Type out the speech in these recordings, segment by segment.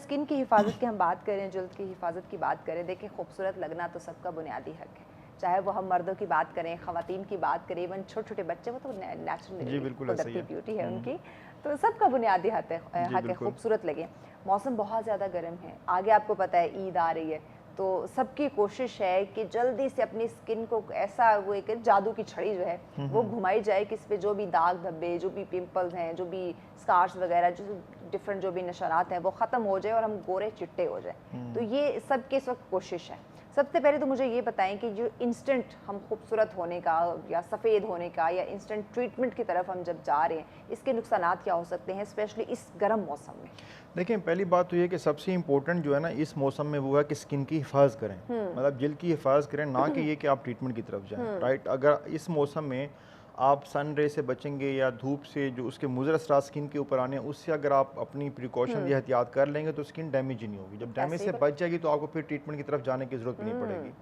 Skin की हिफाजत की हम बात करें, जल्द की हिफाजत की बात करें, देखिए खूबसूरत लगना तो सबका बुनियादी हक है, चाहे वो हम मर्दों की बात करें, ख़वातीन की बात करें, इवन छोटे छोटे बच्चे, वो तो जी नेचुरली बिल्कुल ऐसा ही कुदरती है। ब्यूटी है उनकी, तो सबका बुनियादी जी हक है बिल्कुल। खूबसूरत लगे। मौसम बहुत ज़्यादा गर्म है, आगे आपको पता है ईद आ रही है, तो सबकी कोशिश है कि जल्दी से अपनी स्किन को ऐसा, वो एक जादू की छड़ी जो है वो घुमाई जाए कि इस पे जो भी दाग धब्बे, जो भी पिंपल्स हैं, जो भी स्कार्स वगैरह, जो डिफरेंट जो भी निशानात हैं वो ख़त्म हो जाए और हम गोरे चिट्टे हो जाए। तो ये सबकी इस वक्त कोशिश है। सबसे पहले तो मुझे ये बताएं कि जो इंस्टेंट हम खूबसूरत होने का या सफ़ेद होने का या इंस्टेंट ट्रीटमेंट की तरफ हम जब जा रहे हैं, इसके नुकसानात क्या हो सकते हैं, स्पेशली इस गर्म मौसम में? देखिए पहली बात तो ये कि सबसे इम्पोर्टेंट जो है ना इस मौसम में वो है कि स्किन की हिफाजत करें, मतलब जिल्द की हिफाजत करें, ना कि ये कि आप ट्रीटमेंट की तरफ जाएं, राइट। अगर इस मौसम में आप सन रे से बचेंगे या धूप से जो उसके मुज़र असरात स्किन के ऊपर आने हैं उससे अगर आप अपनी प्रिकॉशन या एहतियात कर लेंगे तो स्किन डैमेज ही नहीं होगी। जब डैमेज ऐसे ही से बच जाएगी तो आपको फिर ट्रीटमेंट की तरफ जाने की ज़रूरत भी नहीं पड़ेगी।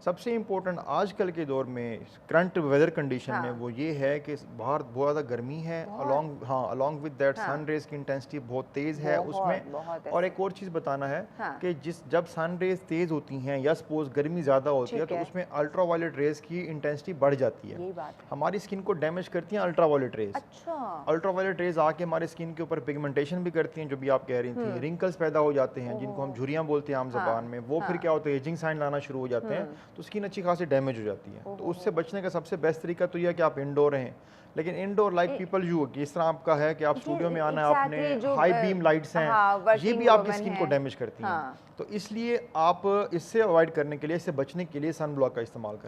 सबसे इम्पोर्टेंट आजकल के दौर में करंट वेदर कंडीशन में हाँ, वो ये है कि बाहर बहुत ज़्यादा गर्मी है, बहुत, अलॉन्ग विद दैट हाँ, सन रेज की इंटेंसिटी बहुत तेज़ है बहुत उसमें। बहुत और ऐसे एक और चीज़ बताना है हाँ, कि जब सन रेज तेज़ होती हैं या सपोज गर्मी ज़्यादा होती है ठीक तो है, उसमें अल्ट्रा वायलेट रेज की इंटेंसिटी बढ़ जाती है। यही बात है। हमारी स्किन को डैमेज करती हैं अल्ट्रा वायलेट रेज। अच्छा, अल्ट्रा वायलेट रेज आके हमारे स्किन के ऊपर पिगमेंटेशन भी करती हैं, जो भी आप कह रही थी, रिंकल्स पैदा हो जाते हैं जिनको हम ओह! झुर्रियाँ बोलते हैं आम ज़बान हाँ, में, वो फिर क्या हाँ, होता है एजिंग साइन लाना शुरू हो जाते हैं, तो स्किन अच्छी खासी डैमेज हो जाती है। तो ओहो उससे हो! बचने का सबसे बेस्ट तरीका तो यह है कि आप इंडोर रहें, लेकिन indoor like a people you, इस तरह आपका है कि आप ये स्टूडियो में आना है, आपने एग्ज़ैक्टली जो हाई बीम लाइट्स हैं, हाँ, ये वर्किंग भी आपकी वुमन स्किन को है। डैमेज करती हैं। हाँ। तो इसलिए आप इससे अवॉइड करने के लिए, इससे बचने के लिए सन ब्लॉक का इस्तेमाल करें।